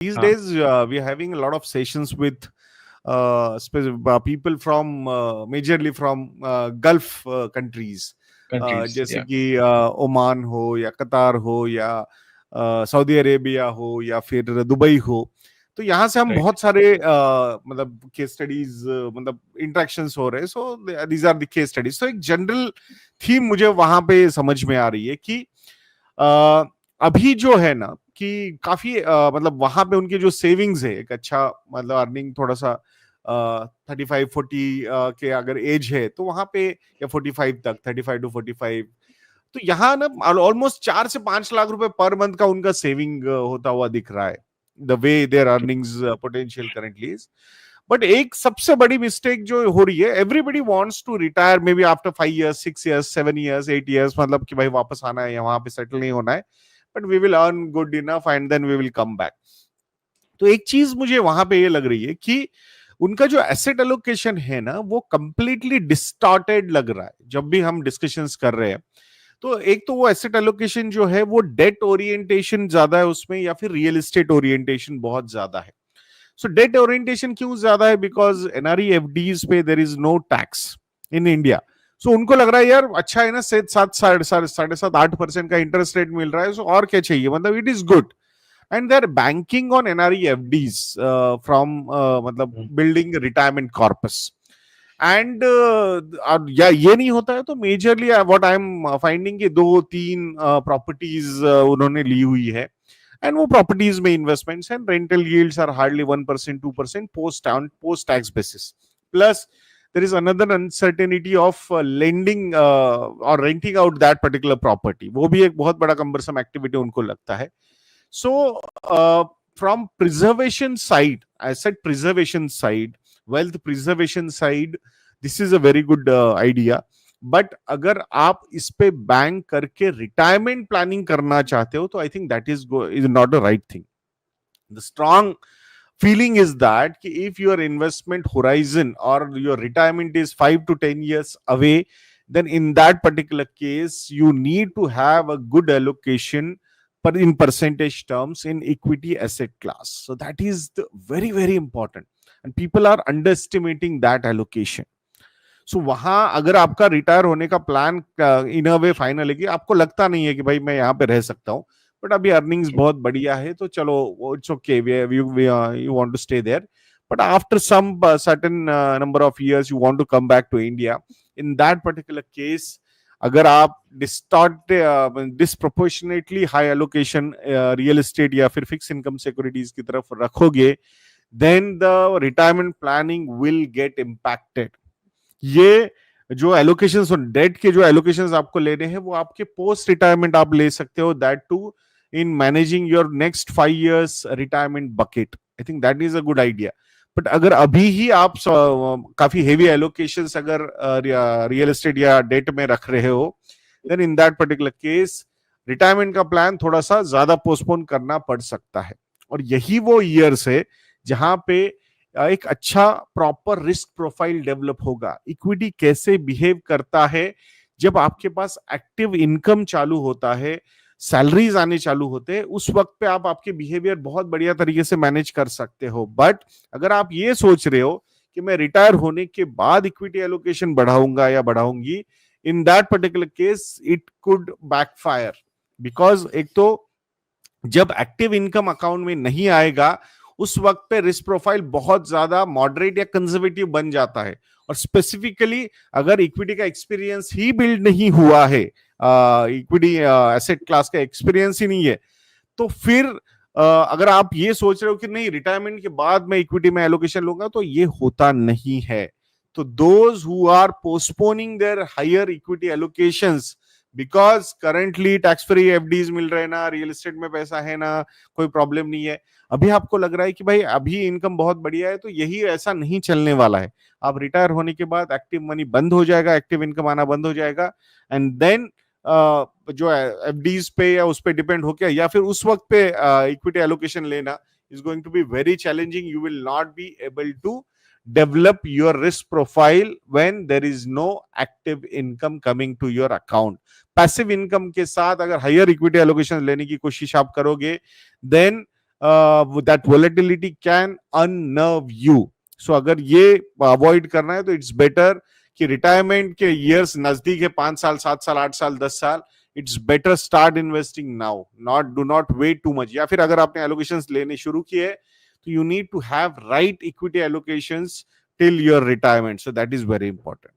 These हाँ days, we are having a lot of sessions with people from majorly from Gulf countries, countries जैसे या कि Oman हो या कतार हो या सऊदी अरेबिया हो या फिर दुबई हो। तो यहाँ से हम राइट बहुत सारे मतलब केस स्टडीज, मतलब इंटरेक्शंस हो रहे हैं। So these are the case studies. तो एक जनरल थीम मुझे वहां पे समझ में आ रही है कि अ, अभी जो है ना कि काफी मतलब वहां पे उनके जो सेविंग्स है, एक अच्छा मतलब अर्निंग थोड़ा सा 35-40 के अगर एज है तो वहां पे, या 45 तक, 35 to 45, तो यहाँ ना ऑलमोस्ट 4 से 5 लाख रुपए पर मंथ का उनका सेविंग होता हुआ दिख रहा है, the way their earnings potential currently is. But एक सबसे बड़ी मिस्टेक जो हो रही है, everybody wants to retire maybe after 5 years, 6 years, 7 years, 8 years, मतलब कि भाई वापस आना है या वहां पे सेटल नहीं होना है, but we will earn good enough and then we will come back. तो एक चीज मुझे वहां पे ये लग रही है कि उनका जो एसेट एलोकेशन है ना, वो कंप्लीटली डिस्टॉर्टेड लग रहा है जब भी हम डिस्कशंस कर रहे हैं। तो एक तो वो एसेट एलोकेशन जो है वो डेट ओरिएंटेशन ज्यादा है उसमें, या फिर रियल एस्टेट ओरिएंटेशन बहुत ज्यादा है। सो डेट ओरिएंटेशन क्यों ज्यादा है? बिकॉज एनआरई एफडीज पे there is no tax in India. So उनको लग रहा है यार अच्छा है ना, से 7, 7.5% का इंटरेस्ट रेट मिल रहा है, सो और क्या चाहिए, मतलब it is good. And they are banking on NRE FDs from मतलब बिल्डिंग रिटायरमेंट कॉर्पस। एंड या ये नहीं होता है तो majorly what I am finding कि 2-3 प्रॉपर्टीज उन्होंने ली हुई है, एंड वो प्रॉपर्टीज में investments and rental yields are hardly 1%, 2% post tax basis. Plus there is another uncertainty of lending or renting out that particular property, वो भी एक बहुत बड़ा cumbersome activity उनको लगता है। So from preservation side, asset preservation side, wealth preservation side, this is a very good idea। But अगर आप इस पे बैंक करके रिटायरमेंट प्लानिंग करना चाहते हो तो आई think that is not a right thing. The strong feeling is that if your investment horizon or your retirement is 5 to 10 years away, then in that particular case you need to have a good allocation in percentage terms in equity asset class. So that is very very important, and people are underestimating that allocation. सो वहां अगर आपका retire होने का plan in a way final है कि आपको लगता नहीं है कि भाई मैं यहाँ पे रह सकता हूँ, बट अभी अर्निंग्स बहुत बढ़िया है तो चलो it's okay, you want to stay there, but after some certain number of years you want to come back to India. In that particular case अगर आप disproportionately high allocation real estate या फिर fix income securities की तरफ रखोगे, then the retirement planning will get impacted. ये जो allocations, date के जो एलोकेशंस आपको लेने हैं वो आपके पोस्ट रिटायरमेंट आप ले सकते हो, that too in managing your next 5 years retirement bucket. I think that is a good idea. But अगर अभी ही आप काफी हेवी एलोकेशंस अगर रियल एस्टेट या डेट में रख रहे हो, then in that particular case retirement का प्लान थोड़ा सा ज्यादा पोस्टपोन करना पड़ सकता है। और यही वो ईयर्स है जहां पे एक अच्छा प्रॉपर रिस्क प्रोफाइल डेवलप होगा। इक्विटी कैसे बिहेव करता है जब आपके पास एक्टिव इनकम चालू होता है, सैलरीज आने चालू होते हैं, उस वक्त पे आप आपके बिहेवियर बहुत बढ़िया तरीके से मैनेज कर सकते हो। बट अगर आप ये सोच रहे हो कि मैं रिटायर होने के बाद इक्विटी एलोकेशन बढ़ाऊंगा या बढ़ाऊंगी, in that particular case it could backfire. Because एक तो जब एक्टिव इनकम अकाउंट में नहीं आएगा उस वक्त पे रिस्क प्रोफाइल बहुत ज्यादा मॉडरेट या कंजर्वेटिव बन जाता है। और स्पेसिफिकली अगर इक्विटी का एक्सपीरियंस ही बिल्ड नहीं हुआ है, इक्विटी एसेट क्लास का एक्सपीरियंस ही नहीं है, तो फिर अगर आप ये सोच रहे हो कि नहीं रिटायरमेंट के बाद मैं इक्विटी में एलोकेशन लूंगा, तो ये होता नहीं है। तो those who are postponing their higher equity allocations because currently tax free FDs मिल रहे हैं ना, रियल एस्टेट में पैसा है ना, कोई प्रॉब्लम नहीं है, अभी आपको लग रहा है कि भाई अभी इनकम बहुत बढ़िया है, तो यही ऐसा नहीं चलने वाला है। आप रिटायर होने के बाद एक्टिव मनी बंद हो जाएगा, एक्टिव इनकम आना बंद हो जाएगा, एंड देन जो एफडीज पे या उस पे डिपेंड होकर या फिर उस वक्त पे इक्विटी एलोकेशन लेना is going to be very challenging. You will not be able to develop your risk profile when there is no active income coming to your account. Passive income के साथ अगर हायर इक्विटी एलोकेशन लेने की कोशिश आप करोगे, then that volatility can unnerve you. So अगर ये अवॉइड करना है तो इट्स बेटर कि रिटायरमेंट के ईयर्स नजदीक है, 5 साल, 7 साल, 8 साल, 10 साल, it's better start investing now, do not wait too much. या फिर अगर आपने एलोकेशंस लेने शुरू किए तो you need to have right equity allocations till your retirement. So that is very important.